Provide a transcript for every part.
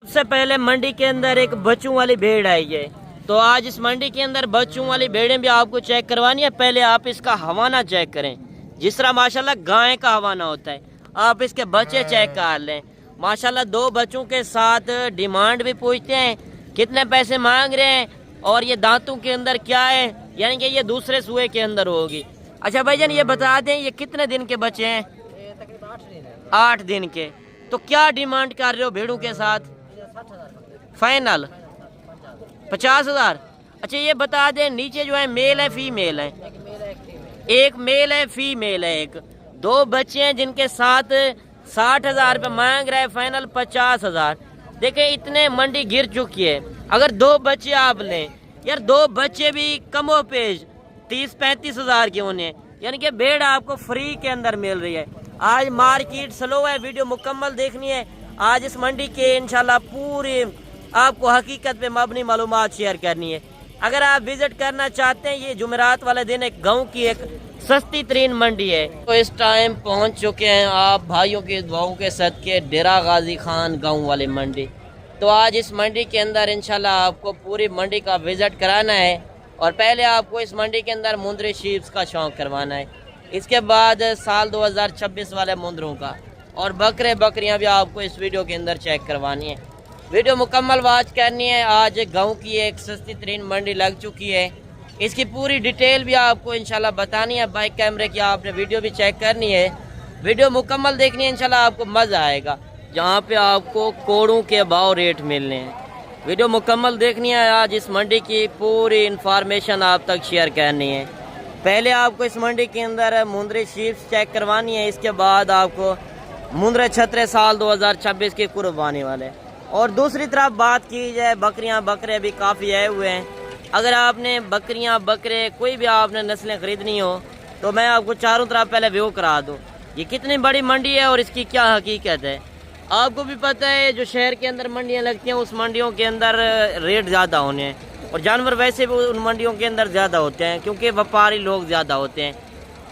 सबसे पहले मंडी के अंदर एक बच्चों वाली भेड़ आई है। तो आज इस मंडी के अंदर बच्चों वाली भेड़ें भी आपको चेक करवानी है। पहले आप इसका हवाना चेक करें, जिस तरह माशाल्लाह गाय का हवाना होता है। आप इसके बच्चे चेक कर लें, माशाल्लाह 2 बच्चों के साथ डिमांड भी पूछते हैं कितने पैसे मांग रहे हैं और ये दांतों के अंदर क्या है, यानी कि ये दूसरे सुए के अंदर होगी। अच्छा भाईजान ये बता दें ये कितने दिन के बच्चे हैं? 8 दिन के। तो क्या डिमांड कर रहे हो भेड़ों के साथ? फाइनल 50,000। अच्छा ये बता दें नीचे जो है मेल है फीमेल है? एक मेल है फीमेल है एक। 2 बच्चे हैं जिनके साथ 60,000 रुपये मांग रहा है, फाइनल 50,000। देखें इतने मंडी गिर चुकी है। अगर 2 बच्चे आप लें यार, 2 बच्चे भी कमो पेश 30-35,000 के होने, यानी कि भेड़ आपको फ्री के अंदर मिल रही है। आज मार्केट स्लो है, वीडियो मुकम्मल देखनी है। आज इस मंडी के इंशाल्लाह पूरी आपको हकीकत पे मबनी मालूमात शेयर करनी है। अगर आप विजिट करना चाहते हैं, ये जुमेरात वाले दिन एक गांव की एक सस्ती तरीन मंडी है। तो इस टाइम पहुंच चुके हैं आप भाइयों के दुआओं के सदके डेरा गाजी खान गांव वाली मंडी। तो आज इस मंडी के अंदर इंशाल्लाह आपको पूरी मंडी का विजिट कराना है और पहले आपको इस मंडी के अंदर मुंदरी शीप्स का शौक करवाना है। इसके बाद साल 2026 वाले मुंदरों का और बकरियां भी आपको इस वीडियो के अंदर चेक करवानी है। वीडियो मुकम्मल वॉच करनी है। आज गांव की एक सस्ती तरीन मंडी लग चुकी है, इसकी पूरी डिटेल भी आपको इंशाल्लाह बतानी है। बाइक कैमरे की आपने वीडियो भी चेक करनी है, वीडियो मुकम्मल देखनी है, इंशाल्लाह आपको मज़ा आएगा। जहाँ पे आपको कोड़ों के भाव रेट मिलने हैं, वीडियो मुकम्मल देखनी है। आज इस मंडी की पूरी इंफॉर्मेशन आप तक शेयर करनी है। पहले आपको इस मंडी के अंदर मुंदरी शीप्स चेक करवानी है, इसके बाद आपको मुंदरे छतरे साल 2026 के कुर्बानी वाले। और दूसरी तरफ बात की जाए बकरे भी काफ़ी आए हुए हैं। अगर आपने बकरे कोई भी आपने नस्लें ख़रीदनी हो तो मैं आपको चारों तरफ पहले व्यू करा दूँ ये कितनी बड़ी मंडी है और इसकी क्या हकीकत है। आपको भी पता है जो शहर के अंदर मंडियाँ लगती हैं उस मंडियों के अंदर रेट ज़्यादा होने हैं और जानवर वैसे भी उन मंडियों के अंदर ज़्यादा होते हैं क्योंकि व्यापारी लोग ज़्यादा होते हैं।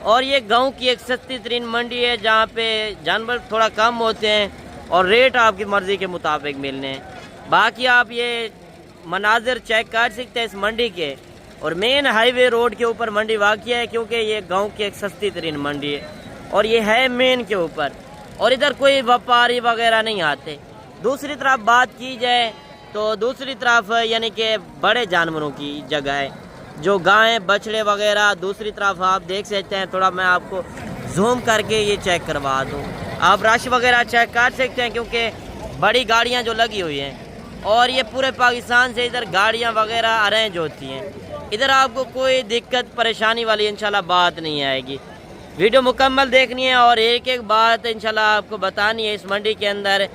और ये गांव की एक सस्ती तरीन मंडी है जहाँ पे जानवर थोड़ा कम होते हैं और रेट आपकी मर्ज़ी के मुताबिक मिलने हैं। बाकी आप ये मनाजिर चेक कर सकते हैं इस मंडी के, और मेन हाईवे रोड के ऊपर मंडी वाक़िया है क्योंकि ये गांव की एक सस्ती तरीन मंडी है और ये है मेन के ऊपर, और इधर कोई व्यापारी वगैरह नहीं आते। दूसरी तरफ बात की जाए तो दूसरी तरफ यानी कि बड़े जानवरों की जगह है, जो गाय बछड़े वगैरह। दूसरी तरफ आप देख सकते हैं, थोड़ा मैं आपको जूम करके ये चेक करवा दूँ, आप रश वगैरह चेक कर सकते हैं क्योंकि बड़ी गाड़ियाँ जो लगी हुई हैं और ये पूरे पाकिस्तान से इधर गाड़ियाँ वगैरह अरेंज होती हैं। इधर आपको कोई दिक्कत परेशानी वाली इंशाल्लाह बात नहीं आएगी। वीडियो मुकम्मल देखनी है और एक एक बात इंशाल्लाह आपको बतानी है। इस मंडी के अंदर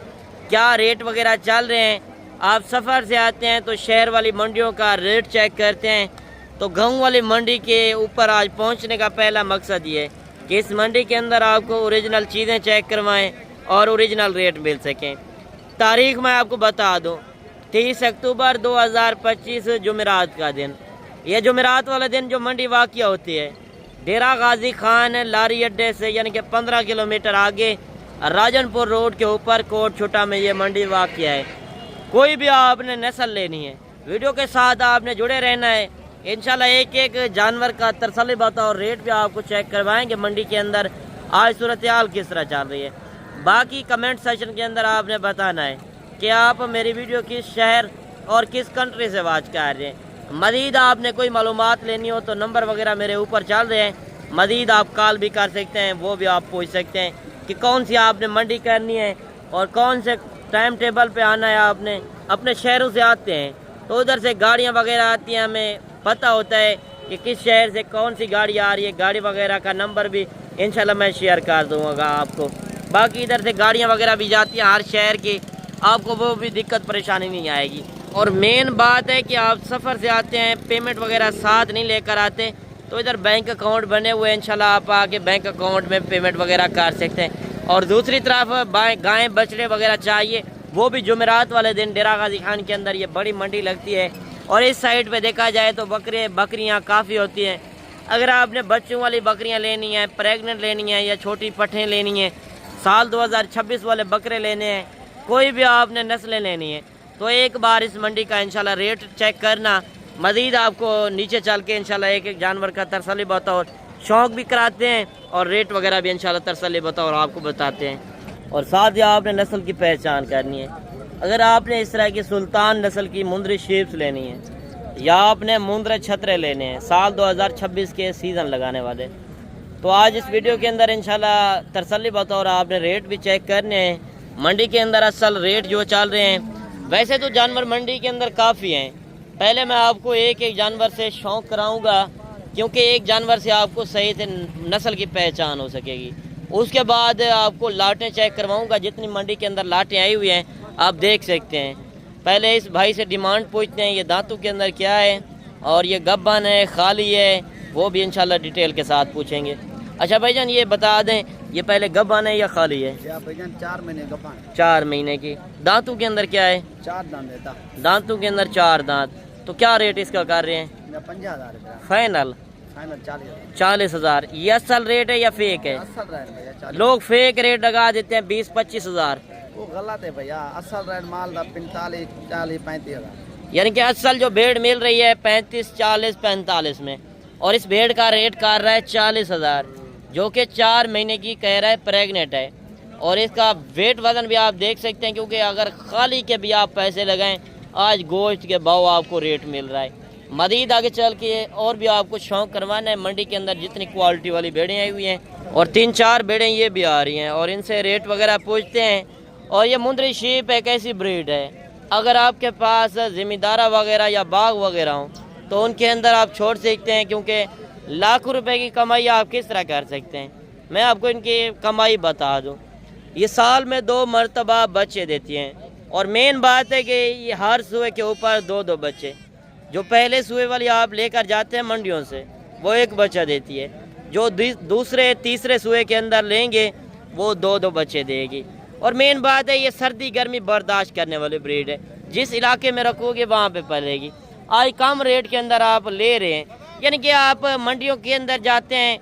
क्या रेट वगैरह चल रहे हैं। आप सफ़र से आते हैं तो शहर वाली मंडियों का रेट चेक करते हैं, तो गाँव वाली मंडी के ऊपर आज पहुँचने का पहला मकसद ये है कि इस मंडी के अंदर आपको ओरिजिनल चीज़ें चेक करवाएं और ओरिजिनल रेट मिल सकें। तारीख़ मैं आपको बता दूं, 30 अक्टूबर 2025 जुमेरात का दिन। यह जुमेरात वाला दिन जो मंडी वाक़िया होती है डेरा गाजी खान लारी अड्डे से यानी कि 15 किलोमीटर आगे राजनपुर रोड के ऊपर कोट छोटा में ये मंडी वाक़िया है। कोई भी आपने नस्ल लेनी है, वीडियो के साथ आपने जुड़े रहना है। इंशाल्लाह एक एक जानवर का तसल्ली बता और रेट भी आपको चेक करवाएंगे मंडी के अंदर आज सूरत हाल किस तरह चल रही है। बाकी कमेंट सेक्शन के अंदर आपने बताना है कि आप मेरी वीडियो किस शहर और किस कंट्री से वॉच कर रहे हैं। मज़ीद आपने कोई मालूमात लेनी हो तो नंबर वगैरह मेरे ऊपर चल रहे हैं, मज़ीद आप कॉल भी कर सकते हैं, वो भी आप पूछ सकते हैं कि कौन सी आपने मंडी करनी है और कौन से टाइम टेबल पे आना है। आपने अपने शहरों से आते हैं तो उधर से गाड़ियाँ वगैरह आती हैं, हमें पता होता है कि किस शहर से कौन सी गाड़ी आ रही है। गाड़ी वगैरह का नंबर भी इंशाल्लाह मैं शेयर कर दूँगा आपको। बाकी इधर से गाड़ियाँ वगैरह भी जाती हैं हर शहर की, आपको वो भी दिक्कत परेशानी नहीं आएगी। और मेन बात है कि आप सफ़र से आते हैं, पेमेंट वगैरह साथ नहीं लेकर आते, तो इधर बैंक अकाउंट बने हुए हैं, इंशाल्लाह आप आके बैंक अकाउंट में पेमेंट वगैरह कर सकते हैं। और दूसरी तरफ गाय बछड़े वगैरह चाहिए, वो भी जुमेरात वाले दिन डेरा गाजी खान के अंदर ये बड़ी मंडी लगती है। और इस साइड पे देखा जाए तो बकरियां काफ़ी होती हैं। अगर आपने बच्चों वाली बकरियां लेनी है, प्रेग्नेंट लेनी है या छोटी पट्ठें लेनी है, साल 2026 वाले बकरे लेने हैं कोई भी आपने नस्लें लेनी है तो एक बार इस मंडी का इंशाल्लाह रेट चेक करना। मज़ीद आपको नीचे चल के इंशाल्लाह एक एक जानवर का तसल्ली बतौर शौक़ भी कराते हैं और रेट वगैरह भी इंशाल्लाह तसल्ली बतौर आपको बताते हैं। और साथ ही आपने नस्ल की पहचान करनी है। अगर आपने इस तरह की सुल्तान नस्ल की मुंदरी शीप्स लेनी है या आपने मुंदरे छतरे लेने हैं साल 2026 के सीज़न लगाने वाले, तो आज इस वीडियो के अंदर इंशाल्लाह तसल्ली बतौर आपने रेट भी चेक करने हैं। मंडी के अंदर असल रेट जो चल रहे हैं, वैसे तो जानवर मंडी के अंदर काफ़ी हैं। पहले मैं आपको एक एक जानवर से शौक़ कराऊंगा, क्योंकि एक जानवर से आपको सही से नस्ल की पहचान हो सकेगी। उसके बाद आपको लाटें चेक करवाऊंगा। जितनी मंडी के अंदर लाटें आई हुई हैं आप देख सकते हैं। पहले इस भाई से डिमांड पूछते हैं, ये दांतों के अंदर क्या है और ये गब्बन है खाली है, वो भी इंशाल्लाह डिटेल के साथ पूछेंगे। अच्छा भाईजान ये बता दें, ये पहले गब्बन है या खाली है? भाईजान 4 महीने गब्बन। 4 महीने की। दांतों के अंदर क्या है? 4 दांत देता। दांतों के अंदर 4 दांत। तो क्या रेट इसका कर रहे हैं? 50,000 रुपया फाइनल। 40,000। ये असल रेट है या फेक है? असल रेट भैया। लोग फेक रेट लगा देते हैं 20-25 हज़ार। वो गलत है भैया। असल रेट माल 45, 40, 35,000। यानी कि असल जो भेड़ मिल रही है 35, 40, 45 में, और इस भेड़ का रेट कर रहा है 40,000, जो कि 4 महीने की कह रहा है, प्रेग्नेंट है। और इसका वेट वजन भी आप देख सकते हैं, क्योंकि अगर खाली के भी आप पैसे लगाएं, आज गोश्त के भाव आपको रेट मिल रहा है। मज़ीद आगे चल के और भी आपको शौक़ करवाना है। मंडी के अंदर जितनी क्वालिटी वाली भेड़ें आई हुई हैं और 3-4 भेड़ें ये भी आ रही हैं, और इनसे रेट वगैरह पूछते हैं। और ये मुंदरी शीप एक ऐसी ब्रीड है, अगर आपके पास ज़मींदारा वगैरह या बाग वगैरह हो तो उनके अंदर आप छोड़ सकते हैं, क्योंकि लाखों रुपए की कमाई आप किस तरह कर सकते हैं। मैं आपको इनकी कमाई बता दूं, ये साल में 2 मरतबा बच्चे देती हैं, और मेन बात है कि ये हर सुए के ऊपर 2-2 बच्चे। जो पहले सुए वाली आप लेकर जाते हैं मंडियों से, वो 1 बच्चा देती है। जो दूसरे तीसरे सुए के अंदर लेंगे वो 2-2 बच्चे देगी। और मेन बात है ये सर्दी गर्मी बर्दाश्त करने वाली ब्रीड है, जिस इलाके में रखोगे वहाँ पे पलेगी। आज कम रेट के अंदर आप ले रहे हैं, यानी कि आप मंडियों के अंदर जाते हैं,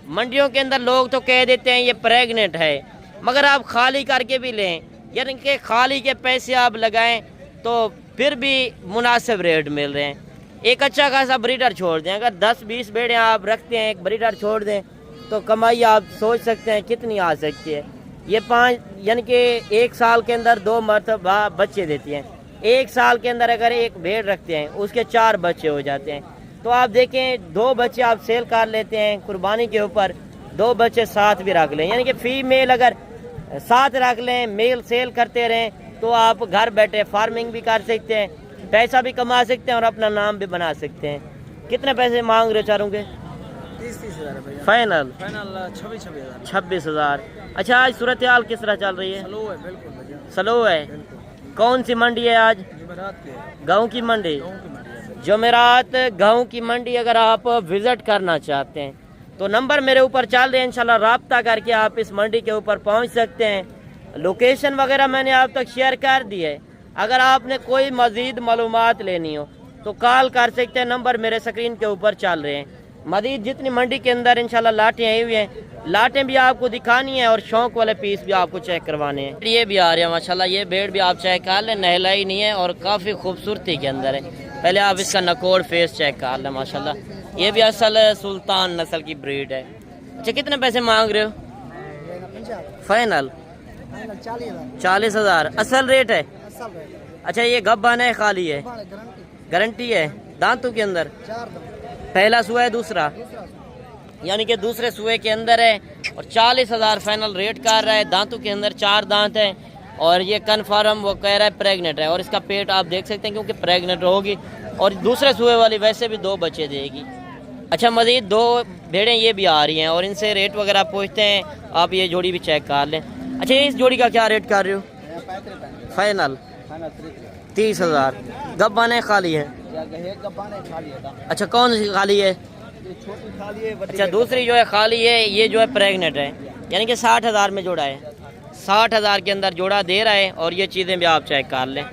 मंडियों के अंदर लोग तो कह देते हैं ये प्रेग्नेंट है, मगर आप खाली करके भी लें, यानी कि खाली के पैसे आप लगाएं तो फिर भी मुनासिब रेट मिल रहे हैं। एक अच्छा खासा ब्रीडर छोड़ दें, अगर 10-20 भेड़ें आप रखते हैं, एक ब्रीडर छोड़ दें तो कमाई आप सोच सकते हैं कितनी आ सकती है। ये 5 यानी कि 1 साल के अंदर 2 मरतबा बच्चे देती हैं। 1 साल के अंदर अगर एक भेड़ रखते हैं उसके 4 बच्चे हो जाते हैं। तो आप देखें 2 बच्चे आप सेल कर लेते हैं कुर्बानी के ऊपर, 2 बच्चे साथ भी रख लें, यानी कि फीमेल अगर साथ रख लें, मेल सेल करते रहें, तो आप घर बैठे फार्मिंग भी कर सकते हैं, पैसा भी कमा सकते हैं और अपना नाम भी बना सकते हैं। कितने पैसे मांग रहे चारों के? 30-30 हज़ार। फाइनल 26,000। अच्छा आज सूरत हाल किस तरह चल रही है? स्लो है बिल्कुल। स्लो है। कौन सी मंडी है आज? गाँव की मंडी। जुमेरात गाँव की मंडी अगर आप विज़िट करना चाहते हैं तो नंबर मेरे ऊपर चल रहे हैं, इंशाल्लाह राब्ता करके आप इस मंडी के ऊपर पहुंच सकते हैं। लोकेशन वगैरह मैंने आप तक शेयर कर दी है। अगर आपने कोई मज़ीद मालूमात लेनी हो तो कॉल कर सकते हैं, नंबर मेरे स्क्रीन के ऊपर चल रहे हैं। मज़ीद जितनी मंडी के अंदर इंशाल्लाह लाटें आई हुई हैं, लाटें भी आपको दिखानी है और शौक़ वाले पीस भी आपको चेक करवाने हैं। ये भी आ रहे हैं माशाल्लाह, ये भेड़ भी आप चेक कर लें, नहलाई नहीं है और काफ़ी खूबसूरती के अंदर है। पहले आप इसका नकोड़ फेस चेक कर लें माशाल्लाह, ये भी असल सुल्तान नस्ल की ब्रीड है। अच्छा कितने पैसे मांग रहे हो? फाइनल 40,000 असल रेट है। अच्छा ये गब्बन है खाली है? गारंटी है। दांतों के अंदर पहला सुआ है, दूसरा यानी कि दूसरे सुए के अंदर है, और 40,000 फाइनल रेट कर रहा है। दांतों के अंदर 4 दांत है, और ये कन्फर्म वो कह रहा है प्रेग्नेंट है, और इसका पेट आप देख सकते हैं क्योंकि प्रेग्नेंट होगी, और दूसरे सुए वाली वैसे भी 2 बच्चे देगी। अच्छा मज़ीद 2 भेड़ें ये भी आ रही हैं, और इनसे रेट वगैरह पूछते हैं, आप ये जोड़ी भी चेक कर लें। अच्छा इस जोड़ी का क्या रेट कर रहे हो? फाइनल 30,000। गब्बन है खाली है? अच्छा कौन सी खाली है? छोटी खाली है। अच्छा दूसरी जो है खाली है, ये जो है प्रेग्नेंट है, यानी कि 60,000 में जोड़ा है। 60,000 के अंदर जोड़ा दे रहा है, और ये चीज़ें भी आप चेक कर लें।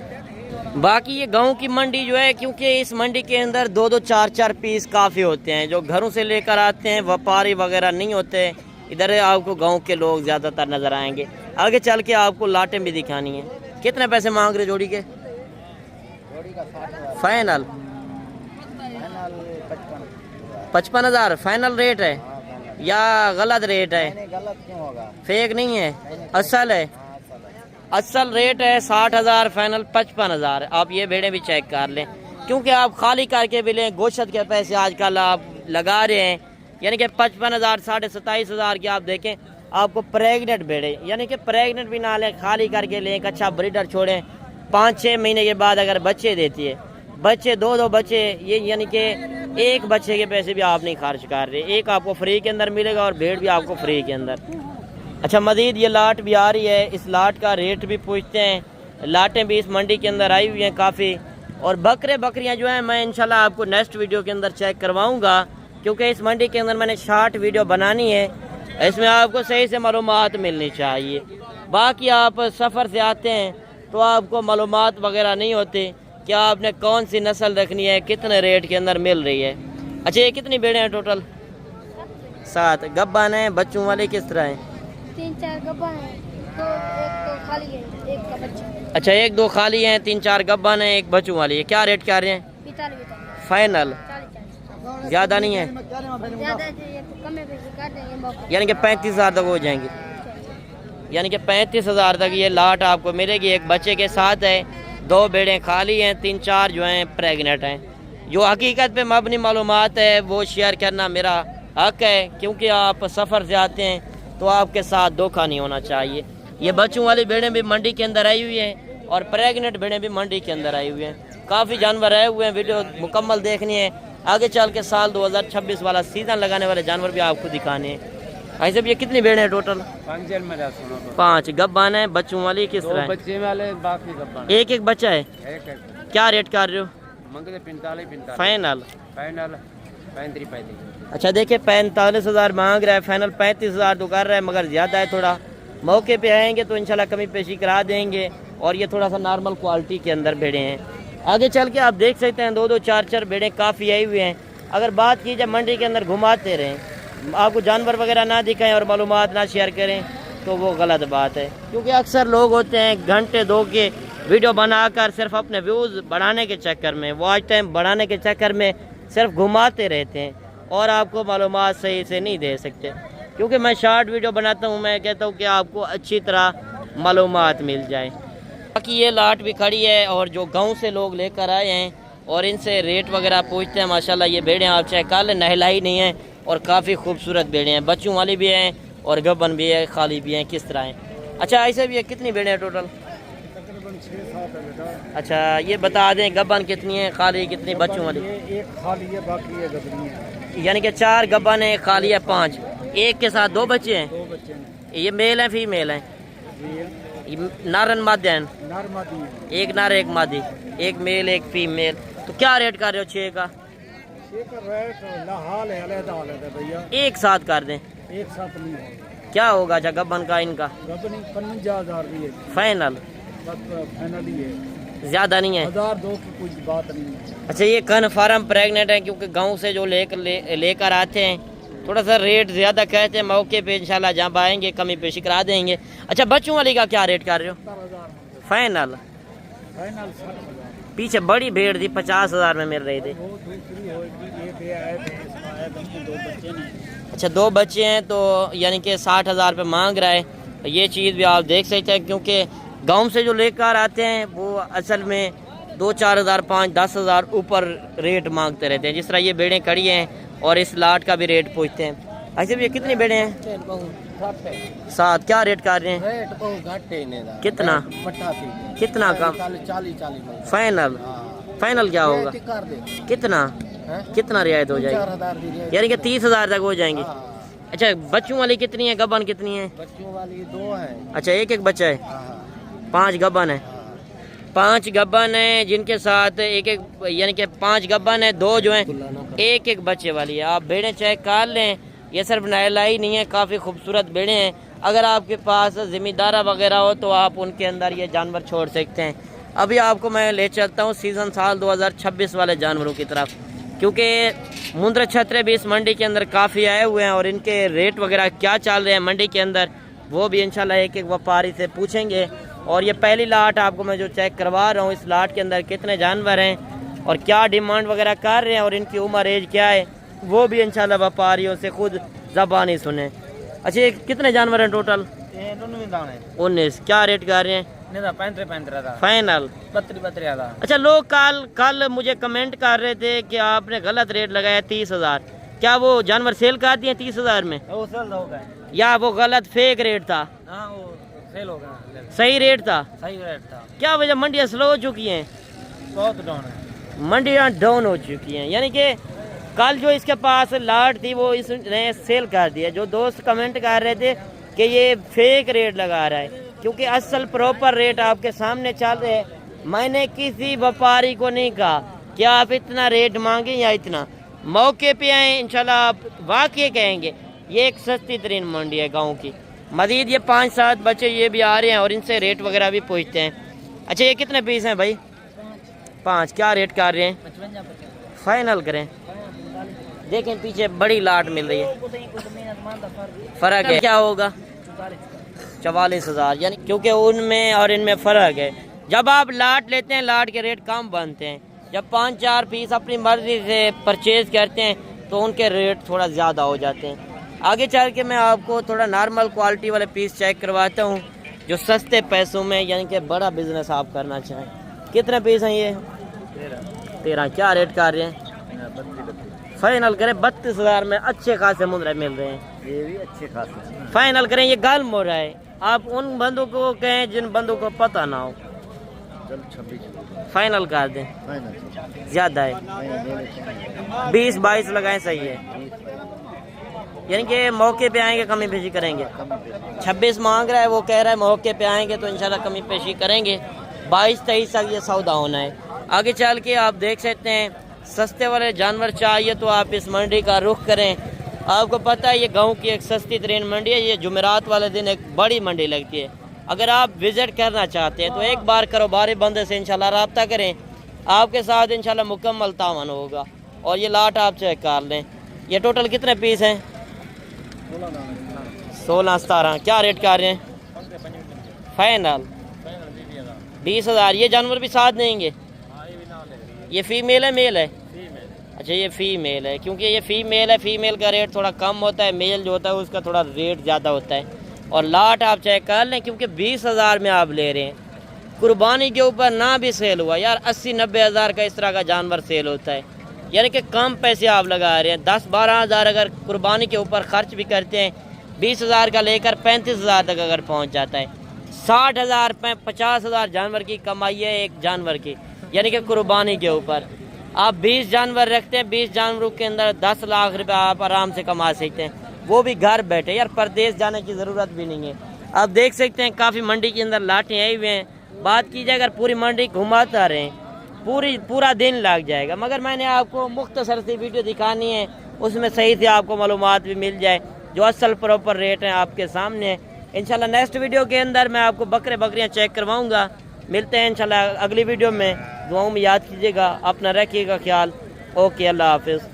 बाकी ये गांव की मंडी जो है, क्योंकि इस मंडी के अंदर 2-2, 4-4 पीस काफ़ी होते हैं, जो घरों से लेकर आते हैं, व्यापारी वगैरह नहीं होते। इधर आपको गांव के लोग ज़्यादातर नज़र आएंगे। आगे चल के आपको लाटें भी दिखानी है। कितने पैसे मांग रहे जोड़ी के? जोड़ी का 60,000, फाइनल फाइनल 55,000 फाइनल रेट है हाँ, फाइनल। या गलत रेट है? नहीं, गलत क्यों होगा? फेक नहीं है, असल है। हाँ, असल है। असल रेट है 60,000 फाइनल 55,000। आप ये भेड़ें भी चेक कर लें, क्योंकि आप खाली करके भी लें, गोश्त के पैसे आजकल आप लगा रहे हैं, यानी कि 55,000 27,500 की आप देखें। आपको प्रेग्नेंट भेड़े, यानी कि प्रेग्नेंट भी ना लें, खाली करके लें, एक अच्छा ब्रीडर छोड़ें, 5-6 महीने के बाद अगर बच्चे देती है, बच्चे 2-2 बच्चे, ये यानी कि एक बच्चे के पैसे भी आप नहीं खर्च कर रहे, एक आपको फ्री के अंदर मिलेगा और भेड़ भी आपको फ्री के अंदर। अच्छा, मज़ीद ये लाट भी आ रही है, इस लाट का रेट भी पूछते हैं। लाटें भी इस मंडी के अंदर आई हुई हैं काफ़ी, और बकरे बकरियां जो हैं मैं इंशाल्लाह आपको नेक्स्ट वीडियो के अंदर चेक करवाऊंगा, क्योंकि इस मंडी के अंदर मैंने शॉर्ट वीडियो बनानी है, इसमें आपको सही से मालूमात मिलनी चाहिए। बाकी आप सफ़र से आते हैं तो आपको मालूमात वगैरह नहीं होती कि आपने कौन सी नस्ल रखनी है, कितने रेट के अंदर मिल रही है। अच्छा, ये कितनी भेड़ें हैं टोटल? 7 गब्बान हैं, बच्चों वाले किस तरह हैं? 3-4 गब्बान हैं, तो एक तो खाली है, एक का बच्चा। अच्छा, 1-2 खाली हैं, 3-4 गब्बान हैं, एक बच्चों वाली है। क्या रेट कर रहे हैं? 45 फाइनल 40 ज़्यादा नहीं है, ज़्यादा ये तो कम है, पैसे काट देंगे मौके। यानी कि 35,000 तक हो जाएंगे, यानी कि 35,000 तक ये लाट आपको मिलेगी। एक बच्चे के साथ है, 2 भेड़ें खाली हैं, 3-4 जो हैं प्रेग्नेंट हैं। जो हकीकत पे मबनी मालूमात है वो शेयर करना मेरा हक है, क्योंकि आप सफ़र से आते हैं तो आपके साथ धोखा नहीं होना चाहिए। ये बच्चों वाली भेड़ें भी मंडी के अंदर आई हुई हैं और प्रेग्नेंट भेड़ें भी मंडी के अंदर आई हुई हैं। काफ़ी जानवर आए हुए हैं, वीडियो मुकम्मल देखनी है, आगे चल के साल 2026 वाला सीज़न लगाने वाले जानवर भी आपको दिखाने हैं। भाई साहब, ये कितनी भेड़ें हैं टोटल? 5 गब्बान है, बच्चों वाली किस तरह है? बच्चे वाले बाकी गब्बान एक बच्चा है। एक क्या रेट कर रहे हो? मंगते 45 फाइनल 35। अच्छा, देखिए 45,000 मांग रहा है, फाइनल 35,000 तो कर रहा है, मगर ज़्यादा है थोड़ा। मौके पे आएंगे तो इंशाल्लाह कमी पेशी करा देंगे, और ये थोड़ा सा नॉर्मल क्वालिटी के अंदर भेड़े हैं। आगे चल के आप देख सकते हैं 2-2 4-4 भेड़ें काफ़ी आई हुए हैं। अगर बात की जाए मंडी के अंदर घुमाते रहें, आपको जानवर वगैरह ना दिखाएं और मालूमात ना शेयर करें तो वो गलत बात है, क्योंकि अक्सर लोग होते हैं घंटे 2 के वीडियो बनाकर सिर्फ अपने व्यूज़ बढ़ाने के चक्कर में, वॉच टाइम बढ़ाने के चक्कर में सिर्फ घुमाते रहते हैं और आपको मालूमात सही से नहीं दे सकते। क्योंकि मैं शॉर्ट वीडियो बनाता हूँ, मैं कहता हूँ कि आपको अच्छी तरह मालूमात मिल जाए। बाकी ये लाट भी खड़ी है और जो गांव से लोग लेकर आए हैं और इनसे रेट वगैरह पूछते हैं। माशाल्लाह ये भेड़ें आप चेक कर लें, नहलाई नहीं हैं और काफ़ी खूबसूरत भेड़ें हैं, बच्चों वाली भी हैं और गब्बन भी है, खाली भी हैं, किस तरह हैं। अच्छा, ऐसे भी है, कितनी भेड़ें हैं टोटल? तकरीबन 6-7 है बेटा। अच्छा, ये बता दें गब्बन कितनी है, खाली कितनी, बच्चों वाली? एक खाली है, बाकी है गबरी है। यानी कि 4 गब्बन है, खाली है 5, एक के साथ 2 बच्चे हैं। 2 बच्चे हैं। ये मेल हैं फीमेल हैं? नारन मादे हैं, नर मादी है। एक नर एक मादी, एक मेल एक फीमेल। तो क्या रेट कर रहे हो 6 का? 6 का रेट हाल है, अलग है भैया, एक साथ कर दें, एक साथ नहीं होगा। क्या होगा? अच्छा, गब्बन का इनका गबरी 55,000 भी है, फाइनल बस फाइनल ही है, ज़्यादा नहीं है। 1,002 की कुछ बात नहीं है। अच्छा, ये कन्फर्म प्रेग्नेंट है, क्योंकि गांव से जो लेकर आते हैं थोड़ा सा रेट ज़्यादा कहते हैं, मौके पे इंशाल्लाह जब आएंगे कमी पेशी करा देंगे। अच्छा, बच्चों वाली का क्या रेट कर रहे हो? 70,000 फाइनल फाइनल 60,000। पीछे बड़ी भीड़ थी, 50,000 में मिल रही थी। वो दूसरी होगी, एक ये आए थे, इसमें आए थे 2 बच्चे नहीं। अच्छा, 2 बच्चे हैं तो यानी कि 60,000 रुपये मांग रहा है। ये चीज़ भी आप देख सकते हैं, क्योंकि गांव से जो लेकर आते हैं वो असल में 2-4 हज़ार 5-10,000 ऊपर रेट मांगते रहते हैं। जिस तरह ये भेड़ें खड़ी हैं और इस लाट का भी रेट पूछते हैं। ऐसे भी ये कितनी भेड़ें हैं? 7। क्या रेट कर रहे हैं? रेट बहुत घट है, कितना? 88 कितना कम? 40 फाइनल फाइनल क्या होगा? कर दे कितना कितना रियायत हो जाएगी? 4,000 दी, यानी कि 30,000 तक हो जाएंगी। हाँ। अच्छा, बच्चों वाली कितनी है, गबन कितनी है? बच्चों वाली 2 है। अच्छा, एक बच्चा है, हाँ, 5 गबन है। 5 गब्बन है जिनके साथ एक यानी कि 5 गब्बन है, 2 जो हैं एक बच्चे वाली है। आप भेड़ें चेक कर लें, ये सिर्फ नहलाई नहीं है, काफ़ी खूबसूरत भेड़ें हैं। अगर आपके पास ज़मींदारा वगैरह हो तो आप उनके अंदर ये जानवर छोड़ सकते हैं। अभी आपको मैं ले चलता हूँ सीज़न साल 2026 वाले जानवरों की तरफ, क्योंकि मुंद्रा छतरे भी इस मंडी के अंदर काफ़ी आए हुए हैं और इनके रेट वगैरह क्या चल रहे हैं मंडी के अंदर वो भी इंशाल्लाह एक व्यापारी से पूछेंगे اور یہ پہلی لاٹ آپ کو میں جو چیک کروا رہا ہوں، اس لاٹ کے اندر کتنے جانور ہیں اور کیا ڈیمانڈ وغیرہ کر رہے ہیں اور ان کی عمر ایج کیا ہے، وہ بھی انشاءاللہ ویپاریوں سے خود زبانی سنیں۔ اچھا یہ کتنے جانور ہیں ٹوٹل؟ 19۔ کیا ریٹ کر رہے ہیں؟ فائنل 32 اچھا لوگ کل مجھے کمنٹ کر رہے تھے کہ آپ نے غلط ریٹ لگایا 30,000، کیا وہ جانور سیل کر دیے 30,000 میں یا وہ غلط فیک ریٹ تھا؟ صحیح ریٹ تھا؟ کیا وجہ منڈیاں سلو ہو چکی ہیں؟ منڈیاں ڈاؤن ہو چکی ہیں، یعنی کہ کل جو اس کے پاس لاٹ تھی وہ اس نے سیل کر دیا۔ جو دوست کمنٹ کر رہے تھے کہ یہ فیک ریٹ لگا رہا ہے، کیونکہ اصل پراپر ریٹ آپ کے سامنے چل رہے ہیں۔ میں نے کسی ویپاری کو نہیں کہا کہ آپ اتنا ریٹ مانگیں یا اتنا، موقع پہ آئیں انشاءاللہ آپ واقعی کہیں گے یہ ایک سستی ترین منڈی ہے گاؤں کی۔ مزید یہ 5-7 بچے یہ بھی آ رہے ہیں اور ان سے ریٹ وغیرہ بھی پوچھتے ہیں۔ اچھا یہ کتنے پیس ہیں بھائی؟ 5۔ کیا ریٹ کر رہے ہیں؟ فائنل کریں۔ دیکھیں پیچھے بڑی لاٹ مل رہی ہے، فرق ہے کیا ہوگا؟ 44,000، یعنی کیونکہ ان میں اور ان میں فرق ہے۔ جب آپ لاٹ لیتے ہیں لاٹ کے ریٹ کم بنتے ہیں، جب 5-4 پیس اپنی مرضی سے پرچیز کرتے ہیں تو ان کے ریٹ تھوڑا زیادہ ہو جاتے ہیں۔ آگے چل کے میں آپ کو تھوڑا نارمل کوالٹی والے پیس چیک کرواتا ہوں جو سستے پیسوں میں، یعنی کہ بڑا بزنس آپ کرنا چاہیں۔ کتنے پیس ہیں یہ؟ 13۔ کیا ریٹ کر رہے ہیں؟ فائنل کریں 32,000 میں اچھے خاصے مندرے مل رہے ہیں، یہ بھی اچھے خاصے فائنل کریں۔ یہ گل ہو رہا ہے، آپ ان بندوں کو کہیں جن بندوں کو پتہ نہ ہو، 26 فائنل کر دیں، زیادہ ہے 20-22 لگائیں، صحیح ہے، یعنی کہ موقع پہ آئیں گے کمی پیشی کریں گے۔ 26 مانگ رہا ہے، وہ کہہ رہا ہے موقع پہ آئیں گے تو انشاءاللہ کمی پیشی کریں گے۔ 22-23 تک یہ سودا ہونا ہے۔ آگے چل کے آپ دیکھ سکتے ہیں سستے والے جانور چاہیے تو آپ اس منڈی کا رخ کریں۔ آپ کو پتہ ہے یہ گاؤں کی ایک سستی ترین منڈی ہے، یہ جمعرات والے دن ایک بڑی منڈی لگتی ہے۔ اگر آپ وزٹ کرنا چاہتے ہیں تو ایک بار کاروباری بندے سے انشاءاللہ رابطہ کریں، آپ کے ساتھ انشاءاللہ مکمل تعاون ہوگا۔ اور یہ لاٹ آپ چیک کر لیں، یہ ٹوٹل کتنے پیس ہیں؟ 16-17۔ کیا ریٹ کر رہے ہیں؟ فائنل 20,000۔ یہ جانور بھی ساتھ دیں گے؟ یہ فیمیل ہے میل ہے؟ اچھا یہ فیمیل ہے، کیونکہ یہ فیمیل ہے، فیمیل کا ریٹ تھوڑا کم ہوتا ہے، میل جو ہوتا ہے اس کا تھوڑا ریٹ زیادہ ہوتا ہے۔ اور لاٹ آپ چیک کر لیں، کیونکہ 20,000 میں آپ لے رہے ہیں، قربانی کے اوپر نہ بھی سیل ہوا یار 80-90 ہزار کا اس طرح کا جانور سیل ہوتا ہے، یعنی کہ کم پیسے آپ لگا رہے ہیں۔ 10-12 ہزار اگر قربانی کے اوپر خرچ بھی کرتے ہیں، 20,000 کا لے کر 35,000 تک اگر پہنچ جاتا ہے، 60,000-50,000 جانور کی کمائی ہے ایک جانور کی، یعنی کہ قربانی کے اوپر۔ آپ 20 جانور رکھتے ہیں، 20 جانوروں کے اندر 10 لاکھ روپے آپ آرام سے کما سکتے ہیں، وہ بھی گھر بیٹھے، یار پردیس جانے کی ضرورت بھی نہیں ہے۔ آپ دیکھ سکتے ہیں کافی منڈی کے اندر لاٹیں آئے ہوئے ہیں، بات کی جائے اگر پوری منڈی گھماتا رہیں پورا دن لگ جائے گا، مگر میں نے آپ کو مختصر سی ویڈیو دکھانی ہے، اس میں صحیح سے آپ کو معلومات بھی مل جائے، جو اصل پراپر ریٹ ہیں آپ کے سامنے ہیں۔ انشاءاللہ نیکسٹ ویڈیو کے اندر میں آپ کو بکریاں چیک کرواؤں گا۔ ملتے ہیں انشاءاللہ اگلی ویڈیو میں، دعاؤں میں یاد کیجیے گا، اپنا رکھیے گا خیال۔ اوکے، اللہ حافظ۔